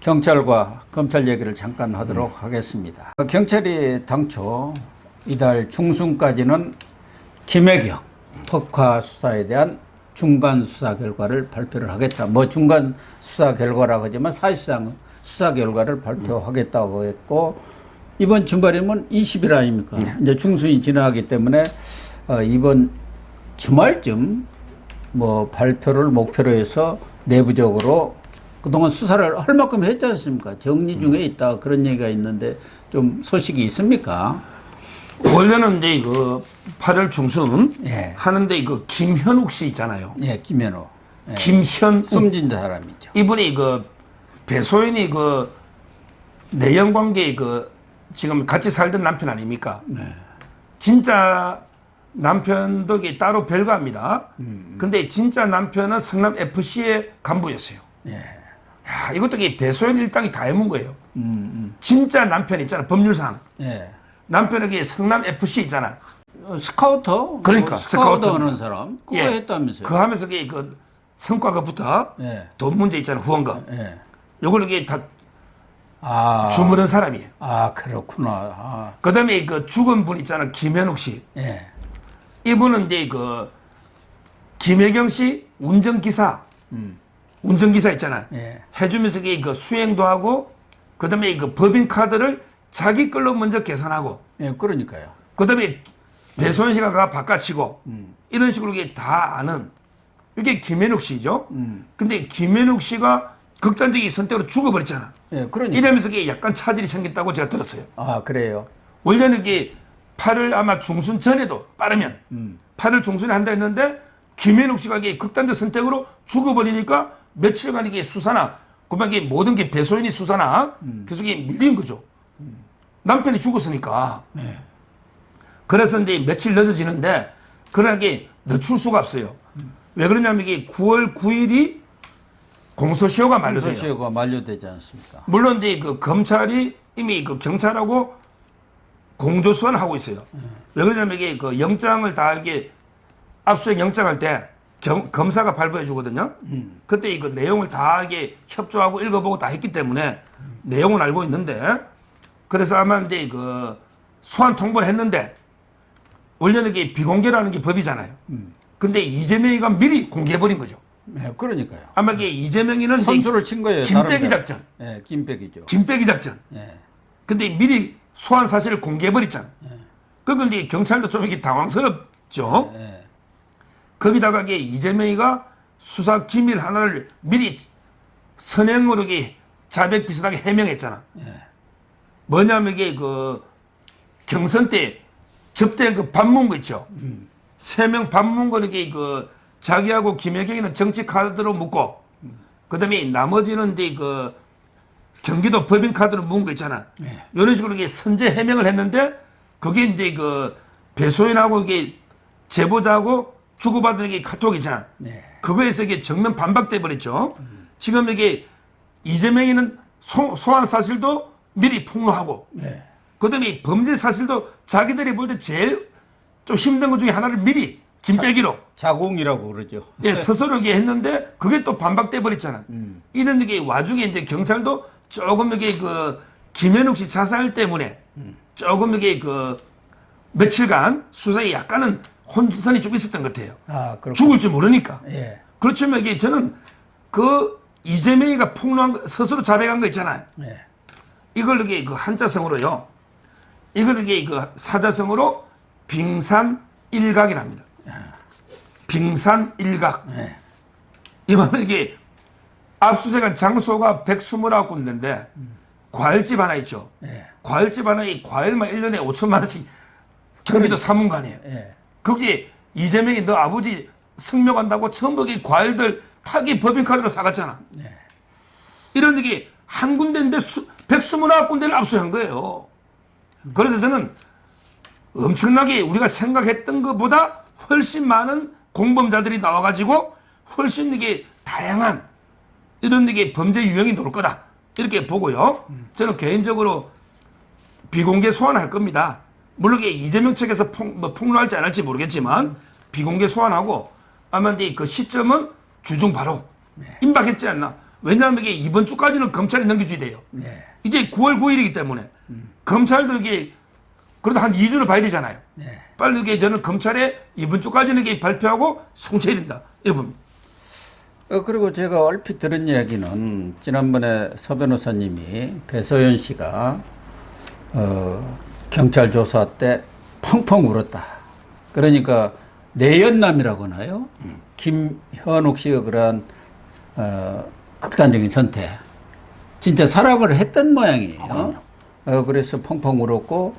경찰과 검찰 얘기를 잠깐 하도록 하겠습니다. 경찰이 당초 이달 중순까지는 김혜경 법카 수사에 대한 중간 수사 결과를 발표를 하겠다. 뭐 중간 수사 결과라고 하지만 사실상 수사 결과를 발표하겠다고 했고, 이번 주말이면 20일 아닙니까? 이제 중순이 지나기 때문에 이번 주말쯤 뭐 발표를 목표로 해서 내부적으로 그동안 수사를 할 만큼 했지 않습니까? 정리 중에 있다, 그런 얘기가 있는데 좀 소식이 있습니까? 원래는 이제 그 8월 중순 예. 하는데 그 김현욱 씨 있잖아요. 예, 김현우. 예. 김현욱. 숨진 사람이죠. 이분이 그 배소연이 그 내연 관계 그 지금 같이 살던 남편 아닙니까? 네. 진짜 남편도 이게 따로 별거합니다. 근데 진짜 남편은 성남 FC의 간부였어요. 예. 야, 이것도 이게 배소연 일당이 다 해문 거예요. 진짜 남편 있잖아, 법률상. 예. 남편에게 성남 FC 있잖아. 스카우터. 그러니까 스카우터 스카우터 하는 사람. 그거 예. 했다면서요. 그 하면서 그 성과급부터 예. 돈 문제 있잖아, 후원금. 예. 요걸 이게 다 아. 주무른 사람이에요. 아, 그렇구나. 아. 그 다음에 그 죽은 분 있잖아, 김현욱 씨. 예. 이분은 이제 그 김혜경 씨 운전기사. 운전기사 있잖아. 예. 해주면서 그 수행도 하고, 그 다음에 그 법인카드를 자기 걸로 먼저 계산하고, 예, 그러니까요. 그 다음에 배소연 씨가 가 바꿔치고, 이런 식으로 이게 다 아는, 이게 김현욱 씨죠. 근데 김현욱 씨가 극단적인 선택으로 죽어버렸잖아. 예, 그러니까. 이러면서 이게 약간 차질이 생겼다고 제가 들었어요. 아, 그래요. 원래는 이게 8월 아마 중순 전에도 빠르면 8월 중순에 한다 했는데, 김현욱 씨가 이게 극단적 선택으로 죽어버리니까 며칠간 이게 수사나, 그만 이게 모든 게 배소연이 수사나 계속 이게 밀린 거죠. 남편이 죽었으니까. 네. 그래서 이제 며칠 늦어지는데, 그러나 이게 늦출 수가 없어요. 왜 그러냐면 이게 9월 9일이 공소시효가 만료돼요. 공소시효가 만료되지 않습니까? 물론 이제 그 검찰이 이미 그 경찰하고 공조수환하고 있어요. 왜 그러냐면 이게 그 영장을 다 이게 압수수색 영장할 때 검사가 발부해 주거든요. 그때 이 그 내용을 다 이게 협조하고 읽어보고 다 했기 때문에 내용은 알고 있는데, 그래서 아마 이제 그 소환 통보를 했는데, 원래는 이게 비공개라는 게 법이잖아요. 근데 이재명이가 미리 공개해버린 거죠. 예, 그러니까요. 아마 이게 이재명이는 선수를 친 거예요. 김빼기 다른 작전. 예, 김빼기죠. 김빼기 작전. 예. 근데 미리 소환 사실을 공개해버렸잖아. 그러니까 이제 경찰도 좀 이게 당황스럽죠. 예. 거기다가 이게 이재명이가 수사 기밀 하나를 미리 선행으로 이게 자백 비슷하게 해명했잖아. 뭐냐면 이게 그 경선 때 접대 그 밥 먹은 거 있죠. 3명 밥 먹은 거 이게 그 자기하고 김혜경이는 정치 카드로 묻고, 그 다음에 나머지는 이제 그 경기도 법인 카드로 묻은 거 있잖아. 이런 식으로 이게 선제 해명을 했는데, 그게 이제 그 배소연하고 이게 제보자하고 주고받은 게 카톡이잖아. 네. 그거에서 이게 정면 반박돼 버렸죠. 지금 이게 이재명이는 소환 사실도 미리 폭로하고, 네. 그 다음에 범죄 사실도 자기들이 볼 때 제일 좀 힘든 것 중에 하나를 미리 김빼기로 자공이라고 그러죠. 예, 스스로 이게 했는데, 그게 또 반박돼 버렸잖아. 이런 게 와중에 이제 경찰도 조금 이게 그 김현욱 씨 자살 때문에 조금 이게 그 며칠간 수사에 약간은 혼선이 좀 있었던 것 같아요. 아, 그렇군요. 죽을지 모르니까. 예. 그렇지만 이게 저는 그 이재명이가 폭로한 거, 스스로 자백한 거 있잖아요. 예. 이걸 이게 그 한자성으로요. 이걸 이게 그 사자성으로 빙산일각이랍니다. 빙산일각. 예. 이번에 이게 압수수색한 장소가 129군데인데 과일집 하나 있죠. 예. 과일집 하나에 과일만 1년에 5천만 원씩 경기도 사문관이에요. 예. 거기에 이재명이 너 아버지 성묘 간다고 전부 이 과일들 타기 법인카드로 사갔잖아. 예. 이런 게 한 군데인데 129군데를 압수한 거예요. 그래서 저는 엄청나게 우리가 생각했던 것보다 훨씬 많은 공범자들이 나와가지고 훨씬 이게 다양한 이런 이게 범죄 유형이 나올 거다, 이렇게 보고요. 저는 개인적으로 비공개 소환할 겁니다. 물론 이게 이재명 측에서 폭로할지 안 할지 모르겠지만 비공개 소환하고, 아마 이제 그 시점은 주중 바로 임박했지 않나. 왜냐하면 이게 이번 주까지는 검찰에 넘겨줘야 돼요. 네. 이제 9월 9일이기 때문에 검찰도 이게 그래도 한 2주를 봐야 되잖아요. 네. 빨리 이게 저는 검찰에 이번 주까지는 이게 발표하고 송치해야 된다. 이거 봅니다. 그리고 제가 얼핏 들은 이야기는 지난번에 서 변호사님이 배소연 씨가 경찰 조사 때 펑펑 울었다. 그러니까 내연남이라고 하나요? 김현욱 씨가 그러한 극단적인 선택. 진짜 사람을 했던 모양이에요. 그래서 펑펑 울었고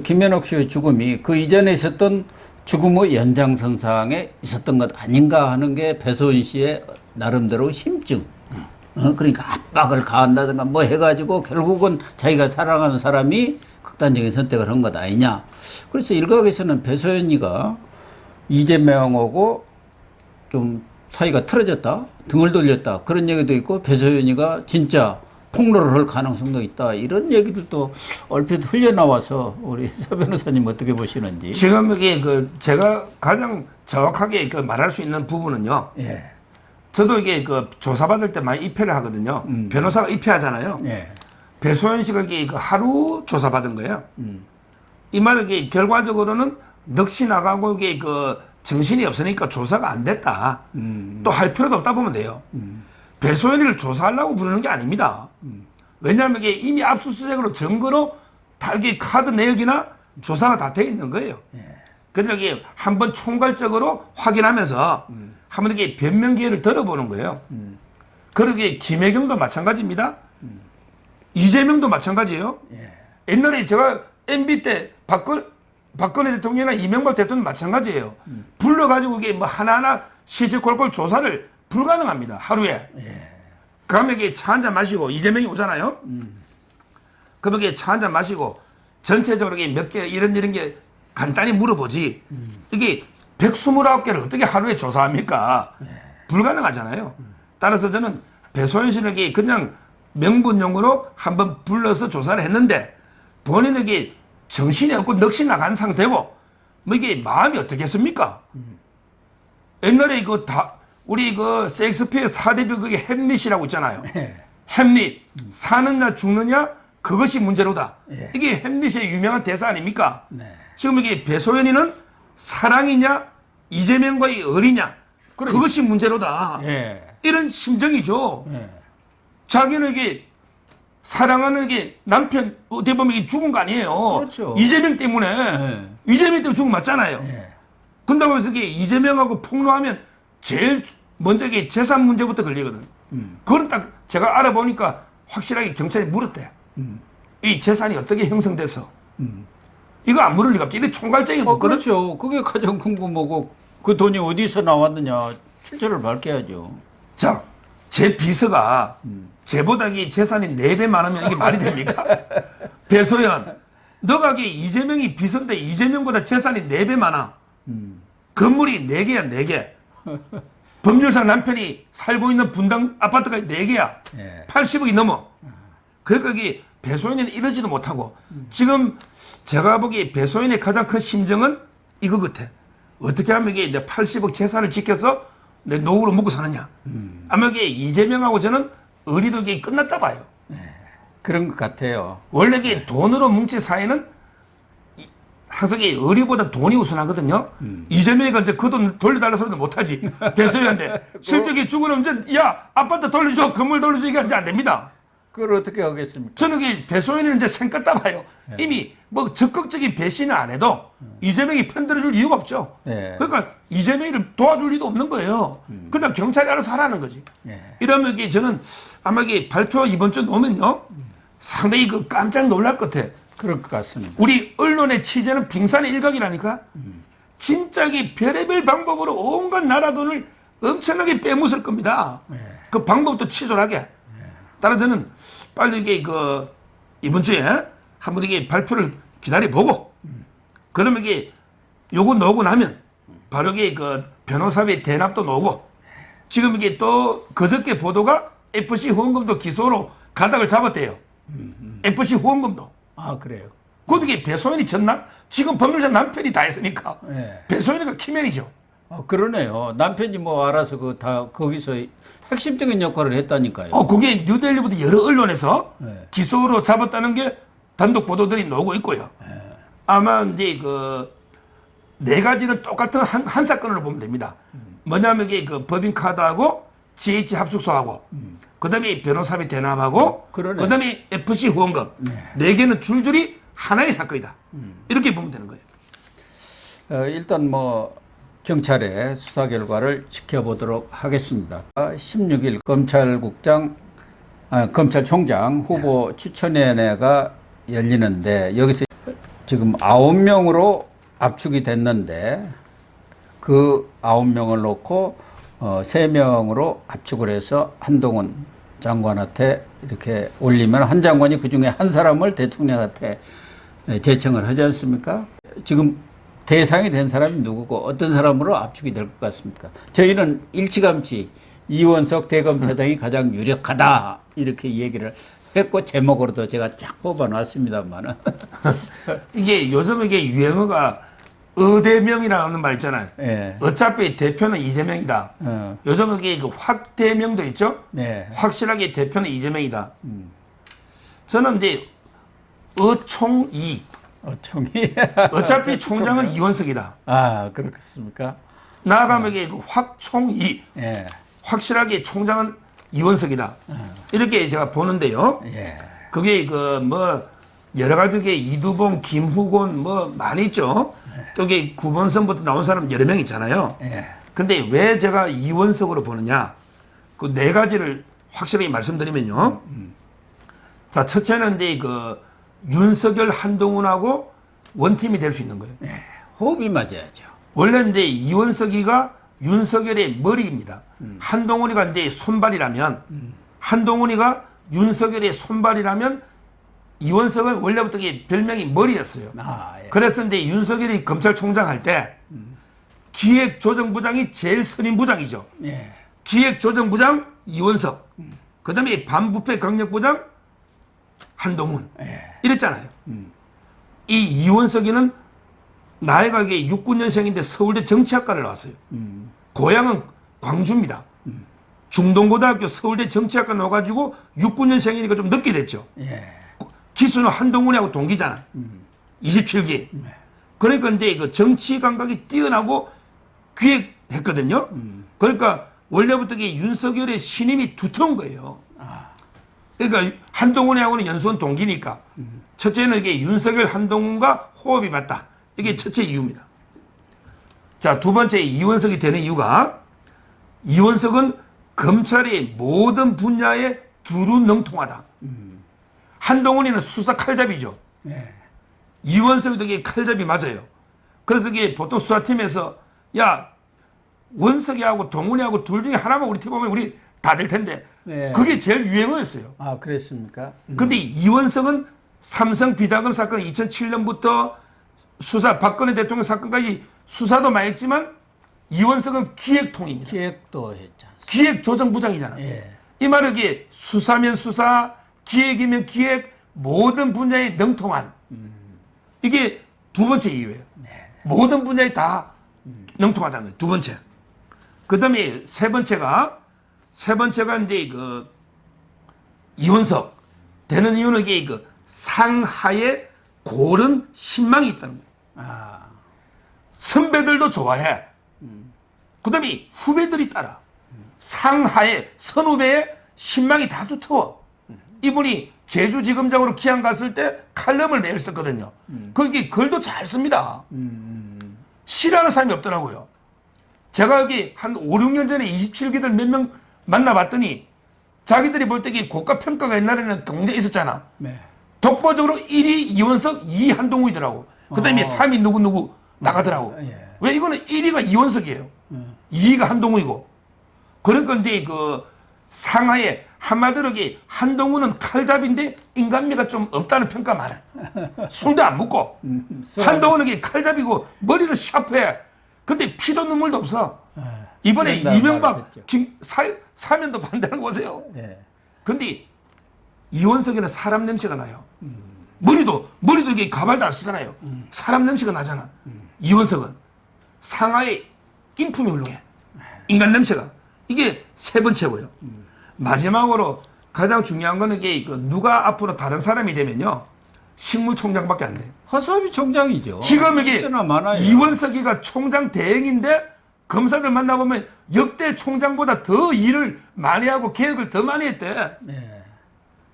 김현욱 씨의 죽음이 그 이전에 있었던 죽음의 연장선상에 있었던 것 아닌가 하는 게 배소연 씨의 나름대로 심증. 그러니까 압박을 가한다든가 뭐 해가지고 결국은 자기가 사랑하는 사람이 극단적인 선택을 한 것 아니냐. 그래서 일각에서는 배소연이가 이재명하고 좀 사이가 틀어졌다, 등을 돌렸다 그런 얘기도 있고 배소연이가 진짜 폭로를 할 가능성도 있다 이런 얘기들도 얼핏 흘려나와서 우리 서 변호사님 어떻게 보시는지. 지금 이게 제가 가장 정확하게 말할 수 있는 부분은요. 예. 저도 이게 조사받을 때 많이 입회를 하거든요. 변호사가 입회하잖아요. 예. 배소연 씨가 이게 하루 조사받은 거예요. 이 말은 이게 결과적으로는 넋이 나가고 이게 정신이 없으니까 조사가 안 됐다. 또 할 필요도 없다 보면 돼요. 배소연이를 조사하려고 부르는 게 아닙니다. 왜냐하면 이게 이미 압수수색으로 증거로 다 이게 카드 내역이나 조사가 다 돼 있는 거예요. 그래서 이게 한번 총괄적으로 확인하면서 한번 이렇게 변명 기회를 들어보는 거예요. 그러게 김혜경도 마찬가지입니다. 이재명도 마찬가지예요. 옛날에 제가 MB 때 박근혜 대통령이나 이명박 대통령 마찬가지예요. 불러가지고 이게 뭐 하나하나 시시콜콜 조사를 불가능합니다. 하루에. 그러면 이게 차 한잔 마시고 이재명이 오잖아요. 그러면 이게 차 한잔 마시고 전체적으로 이게 몇 개 이런 게 간단히 물어보지. 이게 129개를 어떻게 하루에 조사합니까? 불가능하잖아요. 따라서 저는 배소연 씨는 그냥 명분용으로 한번 불러서 조사를 했는데 본인에게 정신이 없고 넋이 나간 상태고 뭐 이게 마음이 어떻겠습니까? 옛날에 우리 셰익스피어 사대부 그게 햄릿이라고 있잖아요. 햄릿 사느냐 죽느냐 그것이 문제로다. 이게 햄릿의 유명한 대사 아닙니까? 지금 이게 배소연이는 사랑이냐 이재명과의 의리냐 그것이 문제로다. 이런 심정이죠. 자기는 이게 사랑하는 게 남편 어떻게 보면 이게 죽은 거 아니에요. 그렇죠. 이재명 때문에 이재명 때문에 죽은 거 맞잖아요. 그런다고 해서 이게 이재명하고 폭로하면 제일 먼저 이게 재산 문제부터 걸리거든. 그건 딱 제가 알아보니까 확실하게 경찰이 물었대. 이 재산이 어떻게 형성돼서 이거 안 물을 리가 없지. 이게 총괄적이 없거든. 그렇죠. 그게 가장 궁금하고 그 돈이 어디서 나왔느냐 출처를 밝혀야죠. 자, 제 비서가 제보다 이 재산이 4배 많으면 이게 말이 됩니까? 배소연, 너가 이재명이 비서인데 이재명보다 재산이 4배 많아. 건물이 4개야, 4개. 법률상 남편이 살고 있는 분당 아파트가 4개야. 80억이 넘어. 그러니까 이게 배소연이는 이러지도 못하고 지금 제가 보기에 배소연의 가장 큰 심정은 이거 같아. 어떻게 하면 이게 내 80억 재산을 지켜서 내 노후로 먹고 사느냐. 아마 이게 이재명하고 저는 의리도 이게 끝났다 봐요. 그런 것 같아요. 원래 이게 돈으로 뭉친 사회는 항상 의리보다 돈이 우선하거든요. 이재명이가 이제 그 돈 돌려달라 소리도 못하지. 배소연한테. 실제 죽은 이제 야 아파트 돌려줘 건물 돌려줘 이게 이제 안 됩니다. 그걸 어떻게 하겠습니까? 저는 배소연이는 이제 생겼다 봐요. 이미 뭐 적극적인 배신을 안 해도 이재명이 편들어줄 이유가 없죠. 그러니까 이재명이를 도와줄 리도 없는 거예요. 그냥 경찰이 알아서 하라는 거지. 이러면 저는 아마 발표 이번 주 놓으면요. 상당히 깜짝 놀랄 것 같아. 그럴 것 같습니다. 우리 언론의 취재는 빙산의 일각이라니까. 진짜 별의별 방법으로 온갖 나라 돈을 엄청나게 빼묻을 겁니다. 그 방법도 치졸하게. 따라 저는 빨리 이번 주에 한번 발표를 기다려보고 그러면 요거 나오고 나면 바로 변호사비 대납도 나오고 지금 또 그저께 보도가 FC 후원금도 기소로 가닥을 잡았대요. FC 후원금도. 아, 그래요? 그것도 배소연이 전남 지금 법률사 남편이 다 했으니까 배소연이가 키맨이죠. 그러네요. 남편이 뭐 알아서 그 다 거기서 핵심적인 역할을 했다니까요. 그게 뉴델리부터 여러 언론에서 네. 기소로 잡았다는 게 단독 보도들이 나오고 있고요. 아마 이제 그 네 가지는 똑같은 한 사건으로 보면 됩니다. 뭐냐면 이게 그 법인카드하고 GH 합숙소하고 그다음에 변호사비 대납하고 그러네. 그다음에 FC 후원금 네 개는 줄줄이 하나의 사건이다. 이렇게 보면 되는 거예요. 일단 뭐 경찰의 수사 결과를 지켜보도록 하겠습니다. 16일 검찰총장 후보 추천위원회가 열리는데 여기서 지금 9명으로 압축이 됐는데 그 9명을 놓고 3명으로 압축을 해서 한동훈 장관한테 이렇게 올리면 한 장관이 그중에 한 사람을 대통령한테 제청을 하지 않습니까? 지금 대상이 된 사람이 누구고 어떤 사람으로 압축이 될 것 같습니까? 저희는 일찌감치 이원석 대검차장이 가장 유력하다 이렇게 얘기를 했고 제목으로도 제가 쫙 뽑아놨습니다만은 이게 요즘 이게 유행어가 의대명이라는 말 있잖아요. 예. 어차피 대표는 이재명이다. 요즘 이게 그 확대명도 있죠. 네. 확실하게 대표는 이재명이다. 저는 이제 어총이 총이 어차피 총장은 이원석이다. 그렇습니까? 나아가면 이게 그 확총이 예. 확실하게 총장은 이원석이다. 이렇게 제가 보는데요. 예. 그게 그 뭐 여러 가지 게 이두봉, 김후곤 뭐 많이 있죠. 또 이게 9번 선부터 나온 사람 여러 명 있잖아요. 예. 근데 왜 제가 이원석으로 보느냐? 그 네 가지를 확실하게 말씀드리면요. 자, 첫째는 이제 그 윤석열, 한동훈하고 원팀이 될 수 있는 거예요. 호흡이 맞아야죠. 원래 이제 이원석이가 윤석열의 머리입니다. 한동훈이가 이제 손발이라면, 한동훈이가 윤석열의 손발이라면 이원석은 원래부터 이게 별명이 머리였어요. 예. 그래서 이제 윤석열이 검찰총장 할 때 기획조정부장이 제일 선임 부장이죠. 예. 기획조정부장 이원석, 그다음에 반부패 강력부장 한동훈 이랬잖아요. 이 이원석이는 나이가 이게 69년생인데 서울대 정치학과를 나왔어요. 고향은 광주입니다. 중동고등학교 서울대 정치학과 나와가지고 69년생이니까 좀 늦게 됐죠. 예. 기수는 한동훈하고 동기잖아. 27기. 그러니까 이제 그 정치 감각이 뛰어나고 기획했거든요. 그러니까 원래부터 이게 윤석열의 신임이 두터운 거예요. 그러니까 한동훈하고는 연수원 동기니까. 첫째는 이게 윤석열, 한동훈과 호흡이 맞다. 이게 첫째 이유입니다. 자, 두 번째 이원석이 되는 이유가 이원석은 검찰의 모든 분야에 두루 능통하다. 한동훈이는 수사 칼잡이죠. 이원석도 이게 칼잡이 맞아요. 그래서 이게 보통 수사팀에서 야, 원석이하고 동훈이하고 둘 중에 하나만 우리 팀 오면 우리 다 될 텐데 그게 제일 유행어였어요. 그랬습니까? 근데 이원석은 삼성 비자금 사건 2007년부터 수사 박근혜 대통령 사건까지 수사도 많이 했지만 이원석은 기획통입니다. 기획도 했잖아. 기획조정부장이잖아. 이 말은 이게 수사면 수사, 기획이면 기획, 모든 분야에 능통한 이게 두 번째 이유예요. 모든 분야에 다 능통하다는 거예요. 두 번째. 그 다음에 세 번째가 이제 그 이원석 되는 이유는 이게 그 상하에 고른 신망이 있다는 거예요. 선배들도 좋아해. 그 다음에 후배들이 따라. 상하에 선후배의 신망이 다 두터워. 이분이 제주지검장으로 기한 갔을 때 칼럼을 매일 썼거든요. 거기 글도 잘 씁니다. 싫어하는 사람이 없더라고요. 제가 여기 한 5, 6년 전에 27기들 몇 명 만나봤더니 자기들이 볼 때 고가 평가가 옛날에는 굉장히 있었잖아. 독보적으로 1위 이원석, 2위 한동훈이더라고. 그 다음에 3위 누구 나가더라고. 왜 이거는 1위가 이원석이에요. 2위가 한동훈이고. 그러니까 이제 그 상하에 한마디로 한동훈은 칼잡인데 인간미가 좀 없다는 평가 많아. 술도 안 먹고. 한동훈은 칼잡이고 머리는 샤프해. 근데 피도 눈물도 없어. 이번에 이명박 사면도 반대하는 거 보세요. 근데 이원석이는 사람 냄새가 나요. 머리도 이게 가발도 안 쓰잖아요. 사람 냄새가 나잖아. 이원석은 상하에 인품이 훌륭해. 인간 냄새가. 이게 세 번째고요. 마지막으로 가장 중요한 거는 이게 그 누가 앞으로 다른 사람이 되면요. 식물총장밖에 안 돼요. 허수아비 총장이죠. 지금 이게 있으나 마나요. 이원석이가 총장 대행인데 검사들 만나보면 역대 총장보다 더 일을 많이 하고 계획을 더 많이 했대. 네.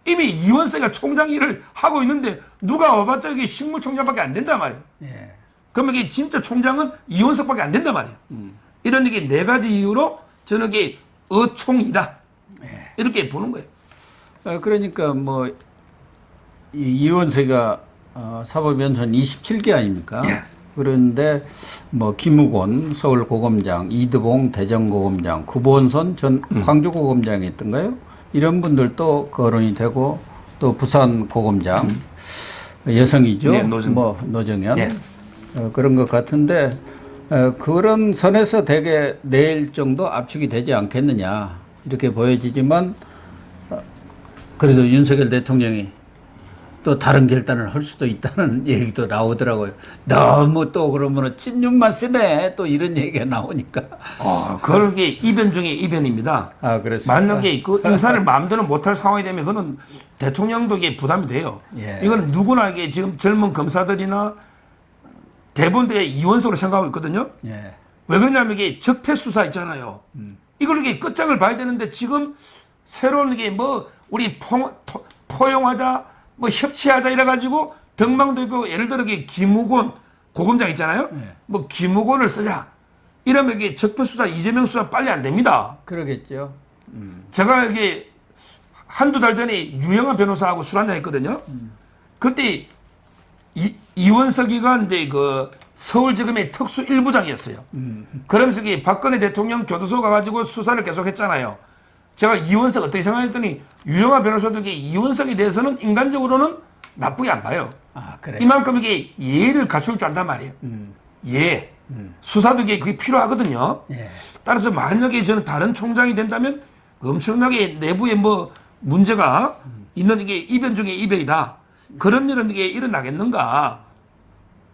이미 이원석이가 총장 일을 하고 있는데 누가 와봤자 이게 식물총장밖에 안 된단 말이에요. 네. 그러면 이게 진짜 총장은 이원석밖에 안 된단 말이에요. 이런 이게 네 가지 이유로 저는 이게 어총이다. 이렇게 보는 거예요. 그러니까 뭐 이원석이가 사법연수원 27기 아닙니까? 예. 그런데 뭐 김우곤 서울고검장, 이드봉 대전고검장, 구본선 전 광주고검장이 있던가요? 이런 분들도 거론이 되고 또 부산고검장 여성이죠. 네, 노정연. 뭐 노정연 네. 그런 것 같은데 그런 선에서 대개 내일 정도 압축이 되지 않겠느냐 이렇게 보여지지만 그래도 윤석열 대통령이 또 다른 결단을 할 수도 있다는 얘기도 나오더라고요. 너무 또 그러면 침륜만 쓰네 또 이런 얘기가 나오니까. 그런 게 이변 중에 이변입니다. 아, 그렇습니까? 만약에 그 인사를 마음대로 못할 상황이 되면 그거는 대통령도 이게 부담이 돼요. 예. 이거는 누구나 이게 지금 젊은 검사들이나 대부분 이원석으로 생각하고 있거든요. 예. 왜 그러냐면 이게 적폐 수사 있잖아요. 이걸 이게 끝장을 봐야 되는데 지금 새로운 이게 뭐 우리 포용하자 뭐 협치하자 이래가지고 덕망도 있고 예를 들어 이게 김우곤 고검장 있잖아요. 네. 뭐 김우곤을 쓰자. 이러면 이게 적폐 수사 이재명 수사 빨리 안 됩니다. 그러겠죠. 제가 이게 한두 달 전에 유영아 변호사하고 술 한잔 했거든요. 그때 이원석이가 이제 그 서울지검의 특수 1부장이었어요. 그러면서 이게 박근혜 대통령 교도소 가가지고 수사를 계속 했잖아요. 제가 이원석 어떻게 생각했더니 유영아 변호사도 이게 이원석에 대해서는 인간적으로는 나쁘게 안 봐요. 아, 그래. 이만큼 이게 예의를 갖출 줄 안단 말이에요. 예. 수사도 이게 그게 필요하거든요. 예. 따라서 만약에 저는 다른 총장이 된다면 엄청나게 내부에 뭐 문제가 있는 이게 이변 중에 이변이다. 그런 일은 이게 일어나겠는가.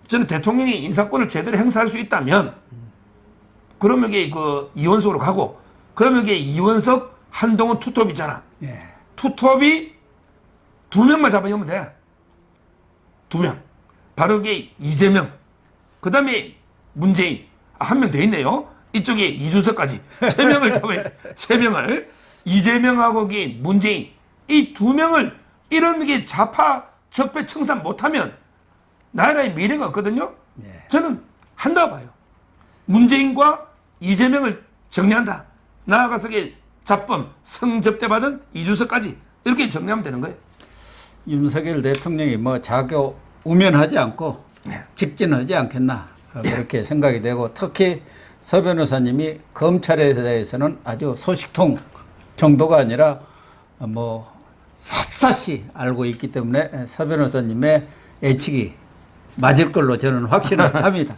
저는 대통령이 인사권을 제대로 행사할 수 있다면 그러면 이게 그 이원석으로 가고 그러면 이게 이원석 한동훈 투톱 있잖아. 예. 투톱이 두 명만 잡아오면 돼. 두 명. 바로 이게 이재명. 그 다음에 문재인. 한 명 더 있네요. 이쪽에 이준석까지. 세 명을 잡아야 돼. 세 명을. 이재명하고 이게 문재인. 이 두 명을 이런 게 좌파 적폐 청산 못하면 나라의 미래가 없거든요. 예. 저는 한다고 봐요. 문재인과 이재명을 정리한다. 나아가서 이게 잡범, 성접대받은 이준석까지 이렇게 정리하면 되는 거예요. 윤석열 대통령이 뭐 자교 우면하지 않고 직진하지 않겠나 그렇게 생각이 되고 특히 서 변호사님이 검찰에 대해서는 아주 소식통 정도가 아니라 뭐 샅샅이 알고 있기 때문에 서 변호사님의 예측이 맞을 걸로 저는 확신을 합니다.